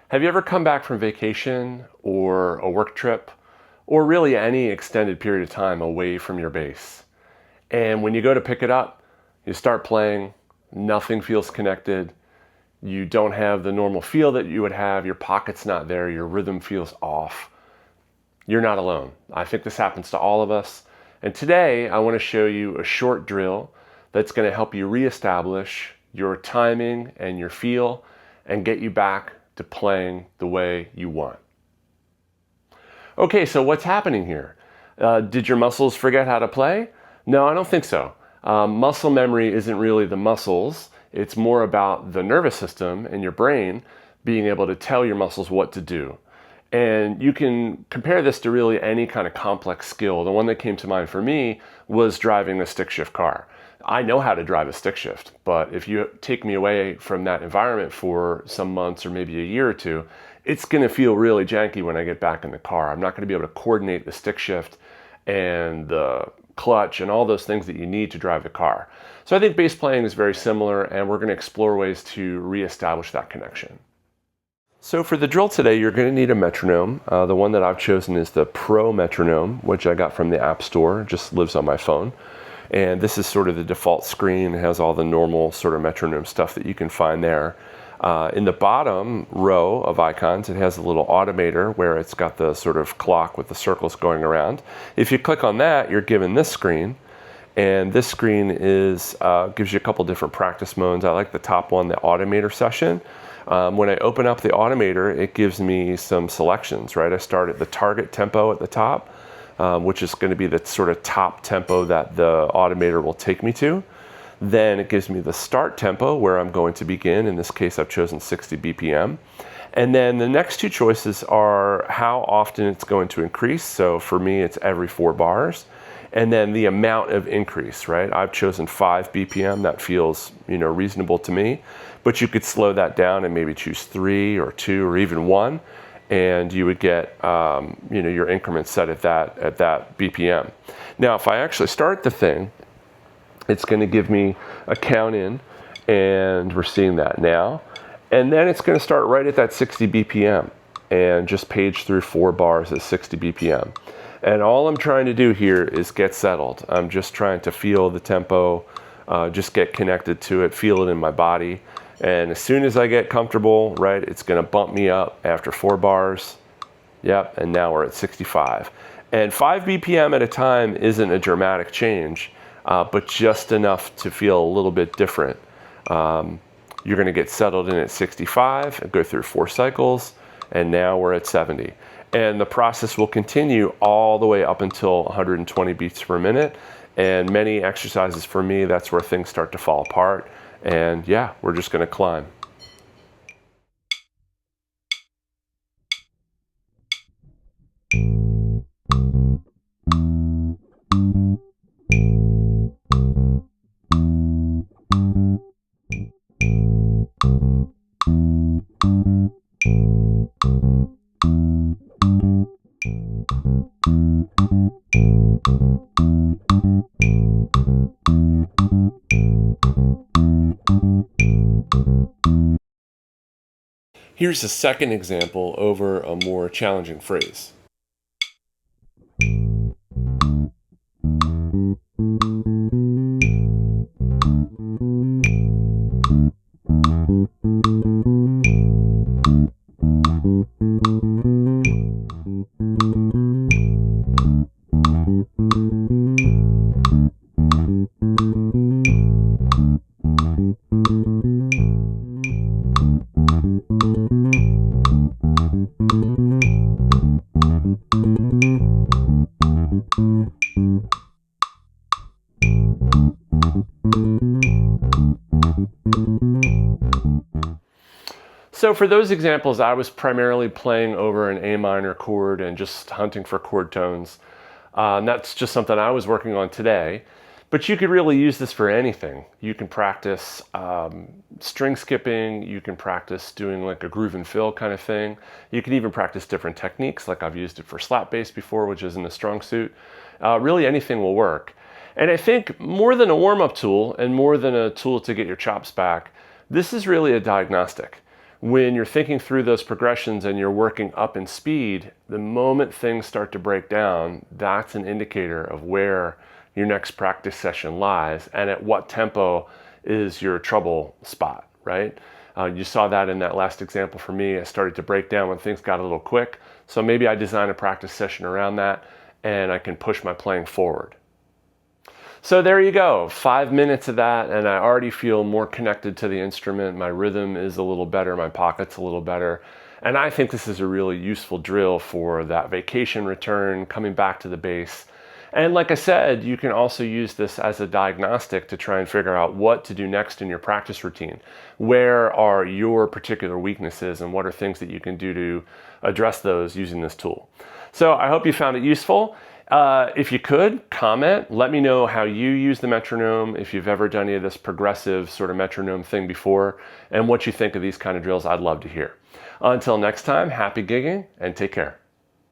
Have you ever come back from vacation or a work trip or really any extended period of time away from your bass? And when you go to pick it up, you start playing, nothing feels connected. You don't have the normal feel that you would have. Your pocket's not there. Your rhythm feels off. You're not alone. I think this happens to all of us. And today I want to show you a short drill that's going to help you reestablish your timing and your feel and get you back to playing the way you want. Okay, so what's happening here? Did your muscles forget how to play? No, I don't think so. Muscle memory isn't really the muscles. It's more about the nervous system and your brain being able to tell your muscles what to do. And you can compare this to really any kind of complex skill. The one that came to mind for me was driving a stick shift car. I know how to drive a stick shift, but if you take me away from that environment for some months or maybe a year or two, it's going to feel really janky when I get back in the car. I'm not going to be able to coordinate the stick shift and the clutch and all those things that you need to drive the car. So I think bass playing is very similar, and we're going to explore ways to reestablish that connection. So for the drill today, you're going to need a metronome. The one that I've chosen is the Pro metronome, which I got from the App Store. It just lives on my phone. And this is sort of the default screen. It has all the normal sort of metronome stuff that you can find there. In the bottom row of icons, it has a little automator where it's got the sort of clock with the circles going around. If you click on that, you're given this screen. And this screen gives you a couple different practice modes. I like the top one, the automator session. When I open up the automator, it gives me some selections, right? I start at the target tempo at the top, which is going to be the sort of top tempo that the automator will take me to. Then it gives me the start tempo where I'm going to begin. In this case, I've chosen 60 BPM. And then the next two choices are how often it's going to increase. So for me, it's every 4 bars. And then the amount of increase, right? I've chosen 5 BPM. That feels, reasonable to me. But you could slow that down and maybe choose 3 or 2 or even 1. And you would get, your increment set at that BPM. Now, if I actually start the thing, it's going to give me a count in, and we're seeing that now. And then it's going to start right at that 60 BPM and just page through 4 bars at 60 BPM. And all I'm trying to do here is get settled. I'm just trying to feel the tempo, just get connected to it, feel it in my body. And as soon as I get comfortable, right, it's going to bump me up after 4 bars. Yep, and now we're at 65. And 5 BPM at a time isn't a dramatic change, but just enough to feel a little bit different. You're going to get settled in at 65 and go through 4 cycles, and now we're at 70. And the process will continue all the way up until 120 beats per minute. And many exercises for me, that's where things start to fall apart. And yeah, we're just going to climb. Here's a second example over a more challenging phrase. So for those examples, I was primarily playing over an A minor chord and just hunting for chord tones. And that's just something I was working on today. But you could really use this for anything. You can practice string skipping. You can practice doing like a groove and fill kind of thing. You can even practice different techniques, like I've used it for slap bass before, which isn't a strong suit. Really anything will work. And I think more than a warm-up tool and more than a tool to get your chops back, this is really a diagnostic, when you're thinking through those progressions and you're working up in speed, the moment things start to break down, that's an indicator of where your next practice session lies and at what tempo is your trouble spot, right? You saw that in that last example for me. I started to break down when things got a little quick. So maybe I design a practice session around that and I can push my playing forward. So there you go, 5 minutes of that, and I already feel more connected to the instrument. My rhythm is a little better, my pocket's a little better. And I think this is a really useful drill for that vacation return, coming back to the bass. And like I said, you can also use this as a diagnostic to try and figure out what to do next in your practice routine. Where are your particular weaknesses and what are things that you can do to address those using this tool? So I hope you found it useful. If you could, comment, let me know how you use the metronome, if you've ever done any of this progressive sort of metronome thing before, and what you think of these kind of drills. I'd love to hear. Until next time, happy gigging and take care.